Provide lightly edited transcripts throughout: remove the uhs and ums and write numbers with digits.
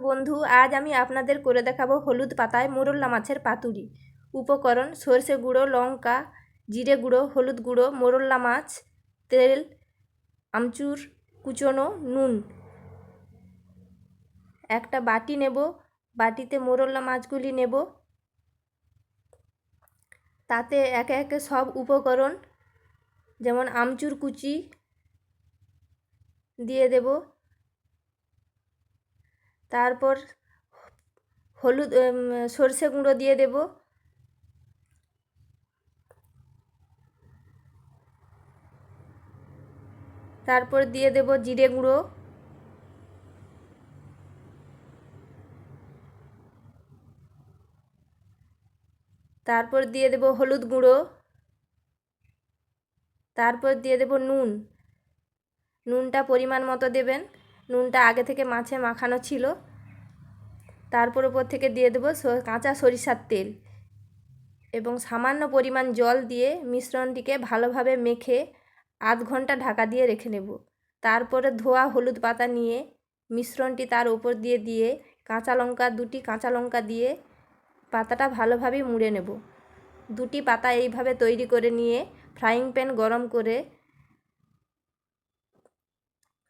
বন্ধু, আজ আমি আপনাদের করে দেখাবো হলুদ পাতায় মোরলা মাছের পাতুরি। উপকরণ: সরষে গুঁড়ো, লঙ্কা, জিরে গুঁড়ো, হলুদ গুঁড়ো, মোরলা মাছ, তেল, আমচুর কুচনো, নুন। একটা বাটি নেব, বাটিতে মোরলা মাছগুলি নেব, তাতে একে একে সব উপকরণ যেমন আমচুর কুচি দিয়ে দেব, তারপর সরষে গুঁড়ো দিয়ে দেব, তারপর দিয়ে দেব জিরে গুঁড়ো, তারপর দিয়ে দেব হলুদ গুঁড়ো, তারপর দিয়ে দেব নুন। নুনটা পরিমাণ মতো দেবেন, নুনটা আগে থেকে মাছে মাখানো ছিল। তারপর ওপর থেকে দিয়ে দেব কাঁচা সরিষার তেল এবং সামান্য পরিমাণ জল দিয়ে মিশ্রণটিকে ভালোভাবে মেখে আধ ঘন্টা ঢাকা দিয়ে রেখে নেব। তারপরে ধোয়া হলুদ পাতা নিয়ে মিশ্রণটি তার উপর দিয়ে দুটি কাঁচা লঙ্কা দিয়ে পাতাটা ভালোভাবে মুড়ে নেব। দুটি পাতা এইভাবে তৈরি করে নিয়ে ফ্রাইং প্যান গরম করে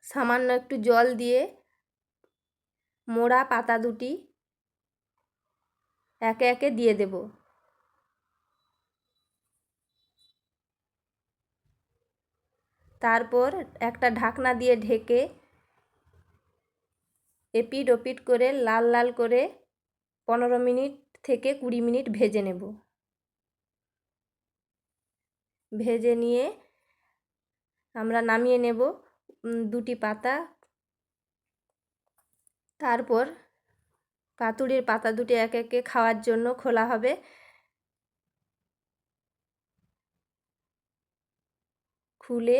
সামান্য একটু জল দিয়ে মোড়া পাতা দুটি একে একে দিয়ে দেব। তারপর একটা ঢাকনা দিয়ে ঢেকে এপিট ওপিট করে লাল লাল করে 15 মিনিট থেকে 20 মিনিট ভেজে নেব। ভেজে নিয়ে আমরা নামিয়ে নেব দুটি পাতা। তারপর পাতুড়ির পাতা দুটি একে একে খাওয়ার জন্য খোলা হবে। খুলে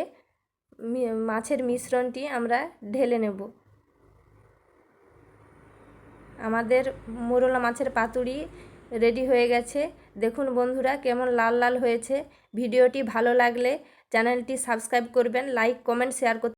মাছের মিশ্রণটি আমরা ঢেলে নেব। আমাদের মোরলা মাছের পাতুড়ি রেডি হয়ে গেছে। দেখুন বন্ধুরা কেমন লাল লাল হয়েছে। ভিডিওটি ভালো লাগলে চ্যানেলটি সাবস্ক্রাইব করবেন, লাইক কমেন্ট শেয়ার করতে